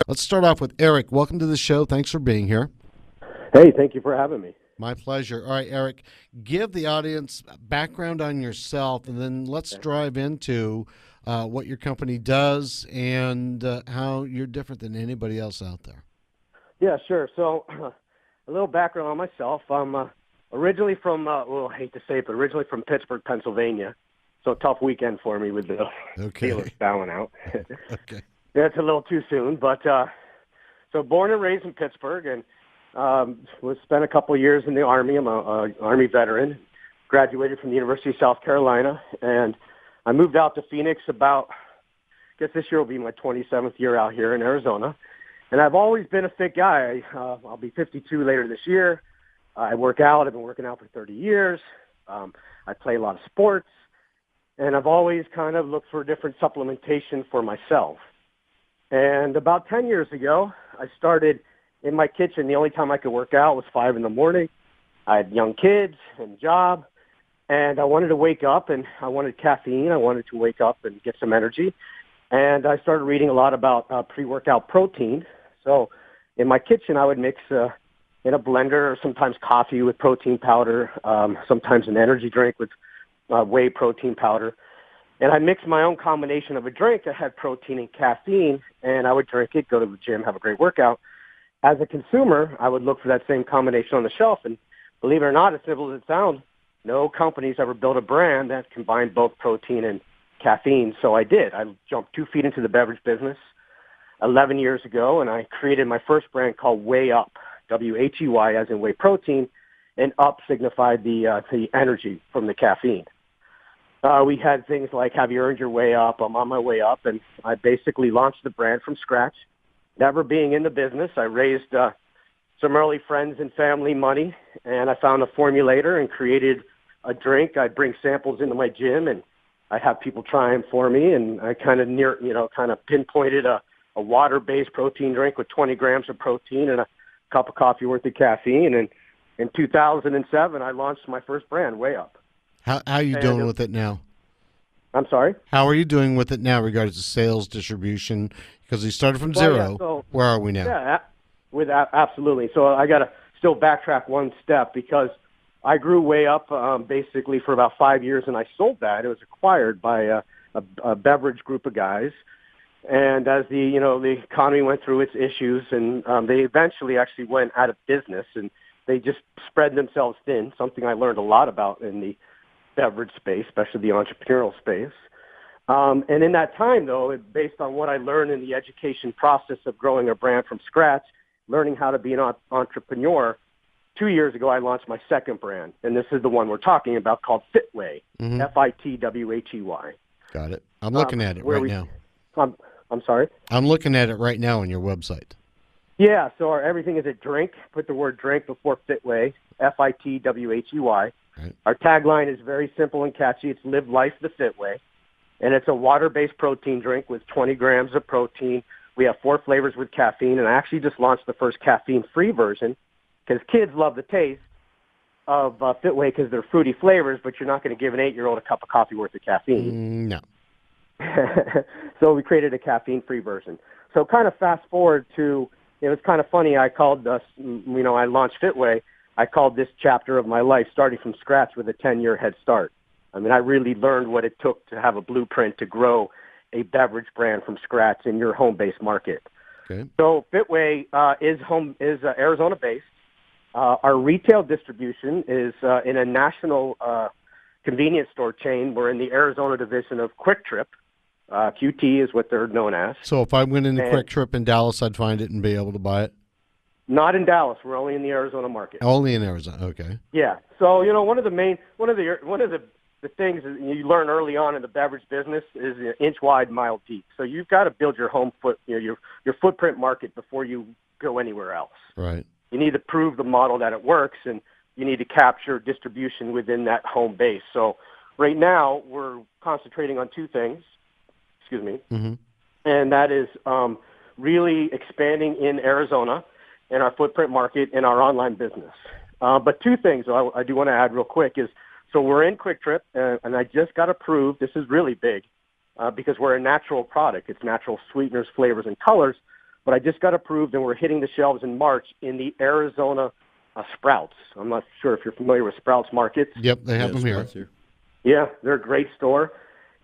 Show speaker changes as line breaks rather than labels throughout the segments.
Let's start off with Erik. Welcome to the show. Thanks for being here.
Hey, thank you for having me.
My pleasure. All right, Erik, give the audience background on yourself, and then let's drive into what your company does and how you're different than anybody else out there.
Yeah, sure. So, a little background on myself. I'm originally from, I hate to say it, but originally from Pittsburgh, Pennsylvania. So, tough weekend for me with the Steelers bowing out.
Okay.
Yeah, it's a little too soon, but so born and raised in Pittsburgh, and was spent a couple of years in the Army. I'm a Army veteran. Graduated from the University of South Carolina, and I moved out to Phoenix about, I guess this year will be my 27th year out here in Arizona. And I've always been a fit guy. I'll be 52 later this year. I work out. I've been working out for 30 years. I play a lot of sports. And I've always kind of looked for different supplementation for myself. And about 10 years ago, I started in my kitchen. The only time I could work out was 5 in the morning. I had young kids and job. And I wanted to wake up, and I wanted caffeine. I wanted to wake up and get some energy. And I started reading a lot about pre-workout protein. So in my kitchen, I would mix in a blender or sometimes coffee with protein powder, sometimes an energy drink with whey protein powder. And I mixed my own combination of a drink that had protein and caffeine, and I would drink it, go to the gym, have a great workout. As a consumer, I would look for that same combination on the shelf, and believe it or not, as simple as it sounds, no company's ever built a brand that combined both protein and caffeine, so I did. I jumped 2 feet into the beverage business 11 years ago, and I created my first brand called Whey Up, W-H-E-Y, as in whey protein, and up signified the energy from the caffeine. We had things like, have you earned your way up? I'm on my way up, and I basically launched the brand from scratch. Never being in the business, I raised some early friends and family money, and I found a formulator and created a drink. I'd bring samples into my gym, and I'd have people try them for me, and I kind of pinpointed a water-based protein drink with 20 grams of protein and a cup of coffee worth of caffeine. And in 2007, I launched my first brand, Whey Up.
How are you doing with it now?
I'm sorry?
How are you doing with it now regarding to sales, distribution? Because you started from zero.
Yeah, so,
where are we now?
Yeah, absolutely. So I got to still backtrack one step because I grew Whey Up basically for about 5 years, and I sold that. It was acquired by a beverage group of guys. And as the economy went through its issues, and they eventually actually went out of business, and they just spread themselves thin, something I learned a lot about in the beverage space, especially the entrepreneurial space. And in that time, though, based on what I learned in the education process of growing a brand from scratch, learning how to be an entrepreneur, 2 years ago, I launched my second brand, and this is the one we're talking about called Fitway, F-I-T-W-H-E-Y.
Got it. I'm looking at it right now.
I'm sorry?
I'm looking at it right now on your website.
Yeah, so everything is a drink. Put the word drink before Fitway, F-I-T-W-H-E-Y.
Right.
Our tagline is very simple and catchy. It's live life the fit way. And it's a water-based protein drink with 20 grams of protein. We have 4 flavors with caffeine, and I actually just launched the first caffeine-free version because kids love the taste of Fitway because they're fruity flavors, but you're not going to give an 8-year-old a cup of coffee worth of caffeine.
No.
So we created a caffeine-free version. So kind of fast forward to, it was kind of funny. I called, I launched Fitway. I called this chapter of my life starting from scratch with a 10-year head start. I mean, I really learned what it took to have a blueprint to grow a beverage brand from scratch in your home-based market.
Okay.
So Fitway is Arizona-based. Our retail distribution is in a national convenience store chain. We're in the Arizona division of Quick Trip. QT is what they're known as.
So if I went into Quick Trip in Dallas, I'd find it and be able to buy it?
Not in Dallas. We're only in the Arizona market.
Only in Arizona. Okay.
Yeah. So one of the things that you learn early on in the beverage business is inch wide, mile deep. So you've got to build your home your footprint market before you go anywhere else.
Right.
You need to prove the model that it works, and you need to capture distribution within that home base. So right now we're concentrating on 2 things. Excuse me.
Mm-hmm.
And that is really expanding in Arizona in our footprint market in our online business. But 2 things I do want to add real quick is, so we're in Quick Trip, and I just got approved. This is really big because we're a natural product. It's natural sweeteners, flavors, and colors. but I just got approved, and we're hitting the shelves in March in the Arizona Sprouts. I'm not sure if you're familiar with Sprouts Markets.
Yep, they have them here.
Yeah, they're a great store,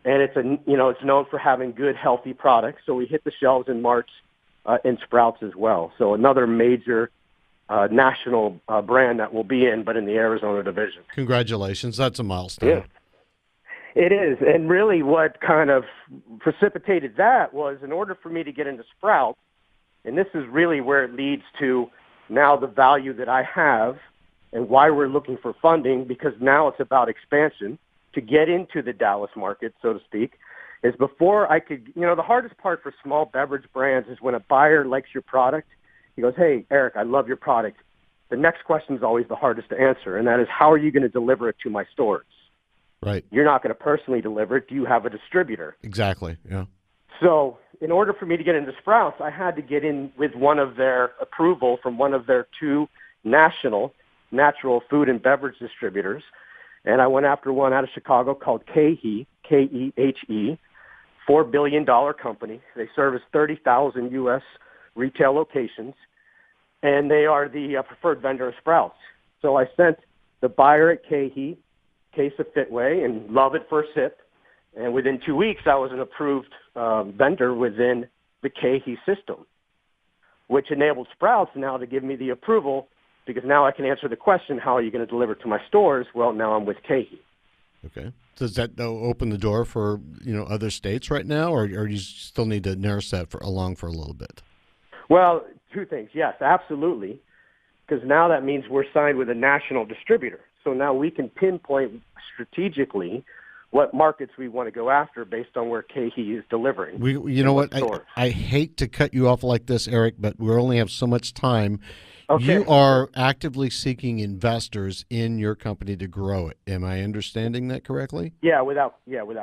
and it's known for having good, healthy products. So we hit the shelves in March in Sprouts as well. So another major national brand that will be in, but in the Arizona division.
Congratulations. That's a milestone.
Yeah. It is. And really what kind of precipitated that was, in order for me to get into Sprouts, and this is really where it leads to now the value that I have and why we're looking for funding, because now it's about expansion to get into the Dallas market, so to speak, is before I could, the hardest part for small beverage brands is when a buyer likes your product, he goes, "Hey, Eric, I love your product." The next question is always the hardest to answer, and that is, how are you going to deliver it to my stores?
Right.
You're not going to personally deliver it. Do you have a distributor?
Exactly, yeah.
So in order for me to get into Sprouts, I had to get in with one of their approval from one of their 2 national natural food and beverage distributors. And I went after one out of Chicago called KeHE, K-E-H-E, $4 billion company. They service 30,000 U.S. retail locations, and they are the preferred vendor of Sprouts. So I sent the buyer at KeHE case of Fitway and love it for a sip. And within 2 weeks, I was an approved vendor within the KeHE system, which enabled Sprouts now to give me the approval, because now I can answer the question, how are you going to deliver to my stores? Well, now I'm with KeHE.
Okay. Does that open the door for other states right now, or you still need to nurse that along for a little bit?
Well, 2 things. Yes, absolutely, because now that means we're signed with a national distributor. So now we can pinpoint strategically what markets we want to go after based on where KeHE is delivering.
You know what? I hate to cut you off like this, Eric, but we only have so much time. Okay. You are actively seeking investors in your company to grow it. Am I understanding that correctly?
Yeah, without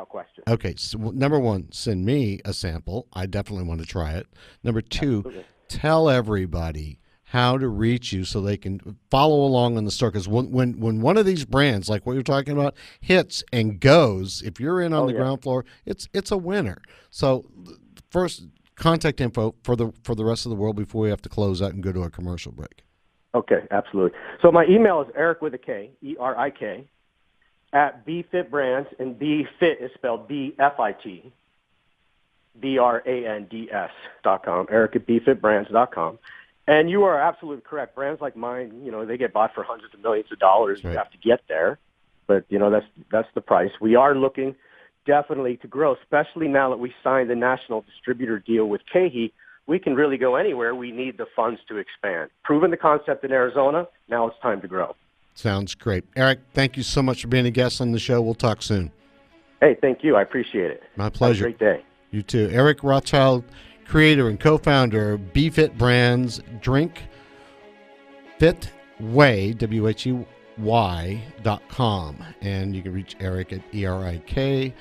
question.
Okay. So number 1, send me a sample. I definitely want to try it. Number 2, absolutely. Tell everybody how to reach you so they can follow along on the store. Because when one of these brands, like what you're talking about, hits and goes, if you're in on the ground floor, it's a winner. So first, contact info for the rest of the world before we have to close out and go to a commercial break.
Okay, absolutely. So my email is Erik with a K, E-R-I-K, at BFit Brands, and BFit is spelled B-F-I-T, brands.com, Erik at BFitBrands.com. And you are absolutely correct. Brands like mine, they get bought for hundreds of millions of dollars. Right. You have to get there, but that's the price. We are looking definitely to grow, especially now that we signed the national distributor deal with KeHE. We can really go anywhere. We need the funds to expand. Proven the concept in Arizona. Now it's time to grow.
Sounds great. Eric, thank you so much for being a guest on the show. We'll talk soon.
Hey, thank you. I appreciate it.
My pleasure.
Have a great day.
You too. Erik Rothchild, creator and co-founder of BFit Brands. Drink Fitway, WHEY.com. And you can reach Erik at ERIK,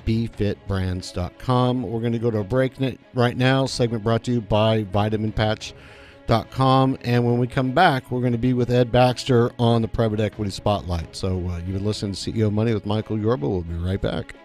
BFitBrands.com. We're going to go to a break right now. Segment brought to you by VitaminPatch.com. And when we come back, we're going to be with Ed Baxter on the Private Equity Spotlight. So you've been listening to CEO Money with Michael Yorba. We'll be right back.